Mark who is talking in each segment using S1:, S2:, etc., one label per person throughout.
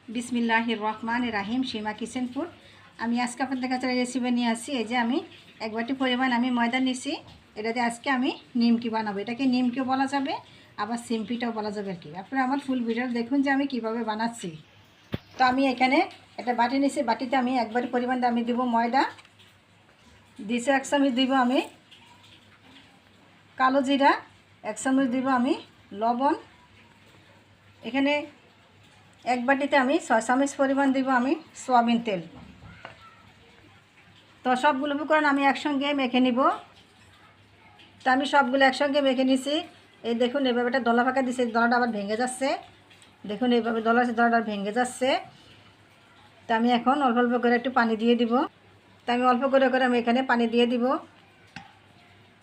S1: বিসমিল্লাহির রহমানির রাহিম। সীমা কিচেনপুর। আমি আজকে আপনাদের কাছে রেসিপি নিয়ে আসছি। এই যে আমি এক বাটি পরিমাণ আমি ময়দা নিছি। এটাতে আজকে আমি নিমকি বানাবো। এটাকে নিমকিও বলা যাবে, আবার সিম্পিটাও বলা যাবে আর কি। আপনারা আমার ফুল ভিডিও দেখুন যে আমি কিভাবে বানাচ্ছি। তো আমি এখানে একটা বাটি নিছি। বাটিতে আমি এক বাটি পরিমাণ আমি দিব ময়দা, দিছে 1 চামচ দিব আমি কালো জিরা, 1 চামচ দিব আমি লবণ। এখানে এক বাটিতে আমি 6 চামচ পরিমাণ দিব আমি সয়াবিন তেল। তো সবগুলো উপকরণ আমি একসঙ্গে মেখে নিব। তো আমি সবগুলো একসঙ্গে মেখে নিছি। এই দেখুন এইভাবে একটা দলা ফাঁকা দিছে, দলাটা আবার ভেঙে যাচ্ছে। দেখুন এইভাবে দলাটা ভেঙে যাচ্ছে। তো আমি এখন অল্প অল্প করে একটু পানি দিয়ে দিব। তো আমি অল্প করে করে আমি এখানে পানি দিয়ে দিব।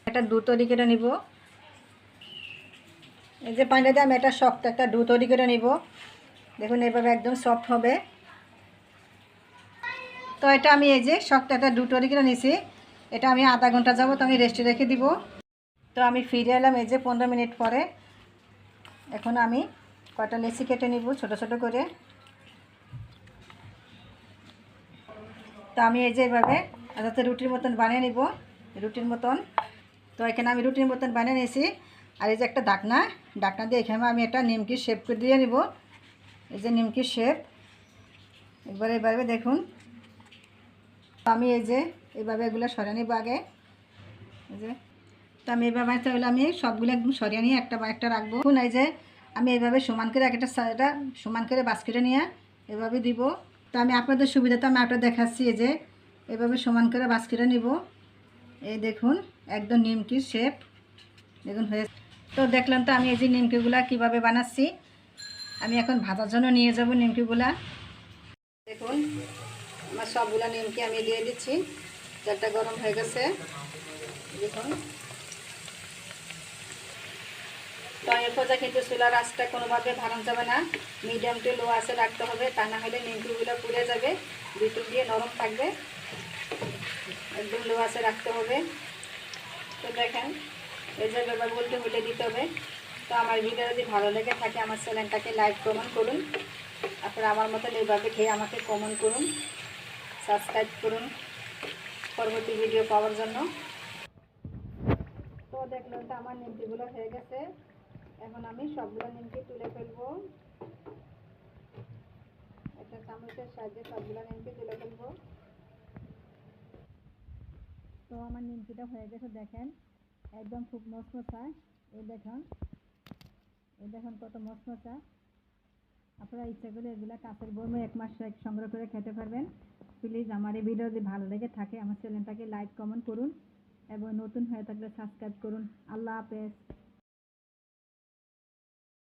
S1: একটা ডো তৈরি করে নিব। এই যে পানিটা দিয়ে আমি একটা শক্ত একটা ডো তৈরি করে নিব। দেখুন এইভাবে একদম সফট হবে। তো এটা আমি এই যে শক্ত একটা ডো তৈরি করে নিছি। এটা আমি আধা ঘন্টা যাবো তো আমি রেস্টে রেখে দিব। তো আমি ফিরে এলাম এই যে 15 মিনিট পরে। এখন আমি কয়টা লেচি কেটে নিব ছোট ছোট করে। তো আমি এই যে এভাবে যাতে রুটির মতন বানিয়ে নিব, রুটির মতন। তো এখানে আমি রুটির মতন বানিয়ে নিয়েছি। আর এই যে একটা ঢাকনা দিয়ে এখানে আমি একটা নিমকির শেপ করে দিয়ে নিব। এই যে নিমকির শেপ একবার এইভাবে দেখুন। আমি এই যে এইভাবে এগুলো সরিয়ে নিব আগে। এই যে তো আমি এইভাবে তাহলে আমি সবগুলো একদম সরিয়ে নিয়ে একটা বা একটা রাখবো। এই যে আমি এইভাবে সমান করে একটা এটা সমান করে বাস করে নিয়ে এভাবে দিব। তো আমি আপনাদের সুবিধাতে আমি আপনার দেখাচ্ছি। এই যে এভাবে সমান করে বাস করে নিব। এই দেখুন একদম নিমকির শেপ দেখুন হয়ে। তো দেখলাম তো আমি এই যে নিমকিগুলা কীভাবে বানাচ্ছি। আমি এখন ভাজার জন্য নিয়ে যাব নিমকিগুলা। দেখুন আমার সবগুলা নিমকি আমি দিয়ে দিচ্ছি। তেলটা গরম হয়ে গেছে দেখুন। তো এর পর্যন্ত কিন্তু চুলার আঁচটা কোনোভাবে ভাঙানো যাবে না, মিডিয়াম টু লো আঁচে রাখতে হবে, তা না হলে নিমকিগুলো পুড়ে যাবে, ভিতর দিয়ে নরম থাকবে। একদম লো আঁচে রাখতে হবে। তো দেখেন এই যে ব্যাপার উল্টে দিতে হবে। তো আমার ভিডিও যদি ভালো লেগে থাকে আমার চ্যানেলটাকে লাইক কমেন্ট করুন। আপনারা আমার মতন এইভাবে খেয়ে আমাকে কমেন্ট করুন, সাবস্ক্রাইব করুন পরবর্তী ভিডিও পাওয়ার জন্য। তো দেখলেন তো আমার নিমকিগুলো হয়ে গেছে। এখন আমি সবগুলো নিমকি তুলে ফেলবো। একটা চামচের সাহায্যে সবগুলো নিমকি তুলে ফেলবো। তো আমার নিমকিটা হয়ে গেছে দেখেন, একদম খুব মচমচা। এই দেখুন কত মচমচা। আপনারা ইচ্ছা করলে এগুলা কাঁচের বয়মে 1 মাস সংগ্রহ করে খেতে পারবেন। প্লিজ আমার এই ভিডিও যদি ভালো লেগে থাকে আমার চ্যানেলটাকে লাইক কমেন্ট করুন এবং নতুন হয়ে থাকলে সাবস্ক্রাইব করুন। আল্লাহ হাফেজ।